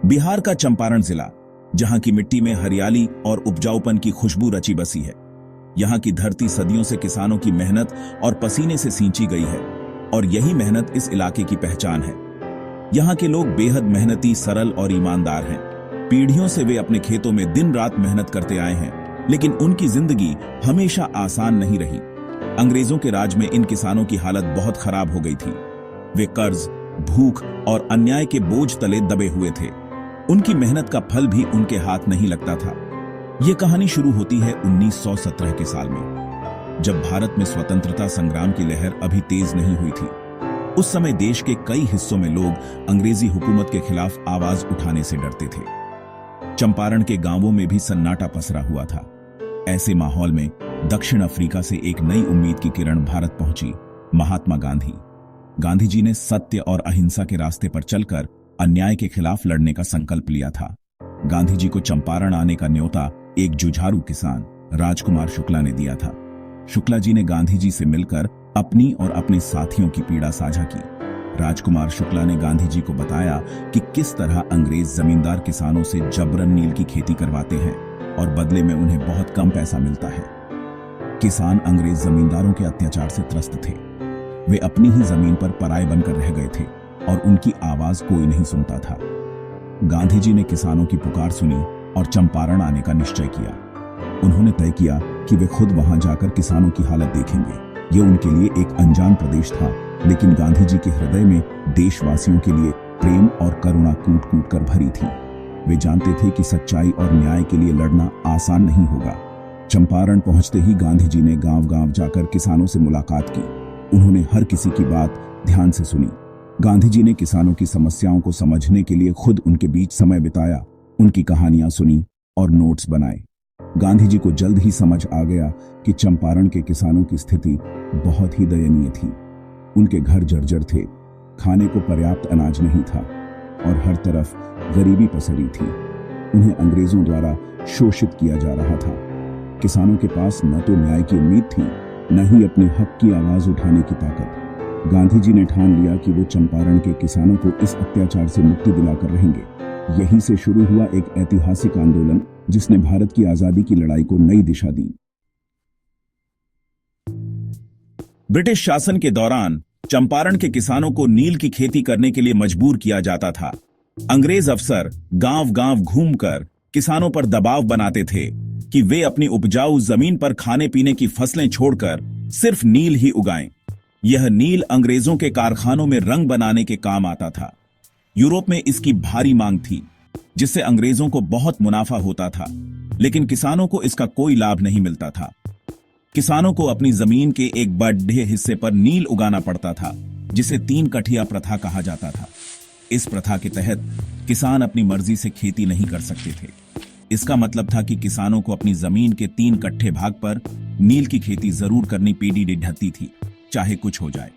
बिहार का चंपारण जिला, जहां की मिट्टी में हरियाली और उपजाऊपन की खुशबू रची बसी है। यहां की धरती सदियों से किसानों की मेहनत और पसीने से सींची गई है, और यही मेहनत इस इलाके की पहचान है। यहाँ के लोग बेहद मेहनती, सरल और ईमानदार हैं। पीढ़ियों से वे अपने खेतों में दिन रात मेहनत करते आए हैं, लेकिन उनकी जिंदगी हमेशा आसान नहीं रही। अंग्रेजों के राज में इन किसानों की हालत बहुत खराब हो गई थी। वे कर्ज, भूख और अन्याय के बोझ तले दबे हुए थे। उनकी मेहनत का फल भी उनके हाथ नहीं लगता था। यह कहानी शुरू होती है 1917 के साल में, जब भारत में स्वतंत्रता संग्राम की लहर अभी तेज नहीं हुई थी। उस समय देश के कई हिस्सों में लोग अंग्रेजी हुकूमत के खिलाफ आवाज उठाने से डरते थे। चंपारण के गांवों में भी सन्नाटा पसरा हुआ था। ऐसे माहौल में दक्षिण अफ्रीका से एक नई उम्मीद की किरण भारत पहुंची, महात्मा गांधी। गांधी जी ने सत्य और अहिंसा के रास्ते पर चलकर अन्याय के खिलाफ लड़ने का संकल्प लिया था। गांधी जी को चंपारण आने का न्योता एक जुझारू किसान राजकुमार शुक्ला ने दिया था। शुक्ला जी ने गांधी जी से मिलकर अपनी और अपने साथियों की पीड़ा साझा की। राजकुमार शुक्ला ने गांधी जी को बताया कि किस तरह अंग्रेज जमींदार किसानों से जबरन नील की खेती करवाते हैं और बदले में उन्हें बहुत कम पैसा मिलता है। किसान अंग्रेज जमींदारों के अत्याचार से त्रस्त थे। वे अपनी ही जमीन पर पराये बनकर रह गए थे और उनकी आवाज कोई नहीं सुनता था। गांधी जी ने किसानों की पुकार सुनी और चंपारण आने का निश्चय किया। उन्होंने तय किया कि वे खुद वहां जाकर किसानों की हालत देखेंगे। यह उनके लिए एक अनजान प्रदेश था, लेकिन गांधी जी के हृदय में देशवासियों के लिए प्रेम और करुणा कूट कूट कर भरी थी। वे जानते थे कि सच्चाई और न्याय के लिए लड़ना आसान नहीं होगा। चंपारण पहुंचते ही गांधी जी ने गांव-गांव जाकर किसानों से मुलाकात की। उन्होंने हर किसी की बात ध्यान से सुनी। गांधी जी ने किसानों की समस्याओं को समझने के लिए खुद उनके बीच समय बिताया, उनकी कहानियां सुनी और नोट्स बनाए। गांधी जी को जल्द ही समझ आ गया कि चंपारण के किसानों की स्थिति बहुत ही दयनीय थी। उनके घर जर्जर थे, खाने को पर्याप्त अनाज नहीं था और हर तरफ गरीबी पसरी थी। उन्हें अंग्रेजों द्वारा शोषित किया जा रहा था। किसानों के पास न तो न्याय की उम्मीद थी, न ही अपने हक की आवाज उठाने की ताकत। गांधी जी ने ठान लिया कि वो चंपारण के किसानों को इस अत्याचार से मुक्ति दिलाकर रहेंगे। यहीं से शुरू हुआ एक ऐतिहासिक आंदोलन, जिसने भारत की आजादी की लड़ाई को नई दिशा दी। ब्रिटिश शासन के दौरान चंपारण के किसानों को नील की खेती करने के लिए मजबूर किया जाता था। अंग्रेज अफसर गांव-गांव घूमकर किसानों पर दबाव बनाते थे कि वे अपनी उपजाऊ जमीन पर खाने पीने की फसलें छोड़कर सिर्फ नील ही उगाएं। यह नील अंग्रेजों के कारखानों में रंग बनाने के काम आता था। यूरोप में इसकी भारी मांग थी, जिससे अंग्रेजों को बहुत मुनाफा होता था, लेकिन किसानों को इसका कोई लाभ नहीं मिलता था। किसानों को अपनी जमीन के एक बड़े हिस्से पर नील उगाना पड़ता था, जिसे 3 कठिया प्रथा कहा जाता था। इस प्रथा के तहत किसान अपनी मर्जी से खेती नहीं कर सकते थे। इसका मतलब था कि किसानों को अपनी जमीन के 3 कट्ठे भाग पर नील की खेती जरूर करनी पीढ़ी ढहती थी, चाहे कुछ हो जाए।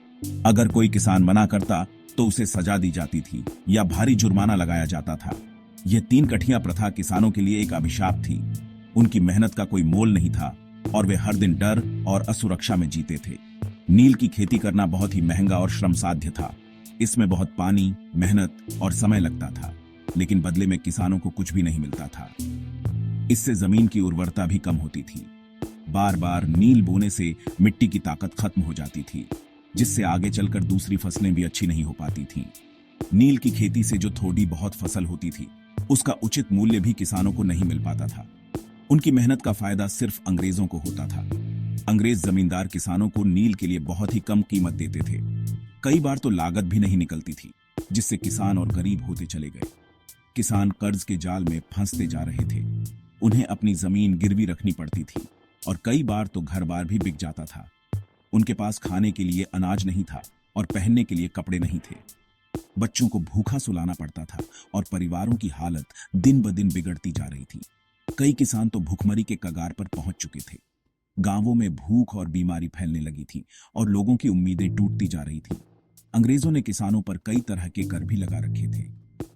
अगर कोई किसान मना करता तो उसे सजा दी जाती थी या भारी जुर्माना लगाया जाता था। यह 3 कठिया प्रथा किसानों के लिए एक अभिशाप थी। उनकी मेहनत का कोई मोल नहीं था और वे हर दिन डर और असुरक्षा में जीते थे। नील की खेती करना बहुत ही महंगा और श्रमसाध्य था। इसमें बहुत पानी, मेहनत और समय लगता था, लेकिन बदले में किसानों को कुछ भी नहीं मिलता था। इससे जमीन की उर्वरता भी कम होती थी। बार बार नील बोने से मिट्टी की ताकत खत्म हो जाती थी, जिससे आगे चलकर दूसरी फसलें भी अच्छी नहीं हो पाती थीं। नील की खेती से जो थोड़ी बहुत फसल होती थी, उसका उचित मूल्य भी किसानों को नहीं मिल पाता था। उनकी मेहनत का फायदा सिर्फ अंग्रेजों को होता था। अंग्रेज जमींदार किसानों को नील के लिए बहुत ही कम कीमत देते थे। कई बार तो लागत भी नहीं निकलती थी, जिससे किसान और गरीब होते चले गए। किसान कर्ज के जाल में फंसते जा रहे थे। उन्हें अपनी जमीन गिरवी रखनी पड़ती थी और कई बार तो घर बार भी बिक जाता था। उनके पास खाने के लिए अनाज नहीं था और पहनने के लिए कपड़े नहीं थे। बच्चों को भूखा सुलाना पड़ता था और परिवारों की हालत दिन ब दिन बिगड़ती जा रही थी। कई किसान तो भूखमरी के कगार पर पहुंच चुके थे। गांवों में भूख और बीमारी फैलने लगी थी और लोगों की उम्मीदें टूटती जा रही थी। अंग्रेजों ने किसानों पर कई तरह के कर भी लगा रखे थे।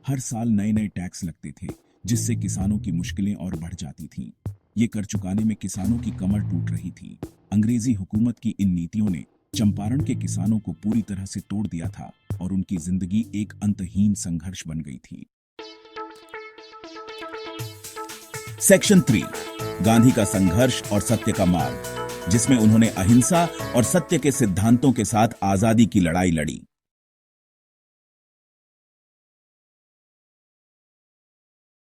हर साल नए नए टैक्स लगते थे, जिससे किसानों की मुश्किलें और बढ़ जाती थीं। ये कर चुकाने में किसानों की कमर टूट रही थी। अंग्रेजी हुकूमत की इन नीतियों ने चंपारण के किसानों को पूरी तरह से तोड़ दिया था और उनकी जिंदगी एक अंतहीन संघर्ष बन गई थी। सेक्शन 3 गांधी का संघर्ष और सत्य का मार्ग, जिसमें उन्होंने अहिंसा और सत्य के सिद्धांतों के साथ आजादी की लड़ाई लड़ी।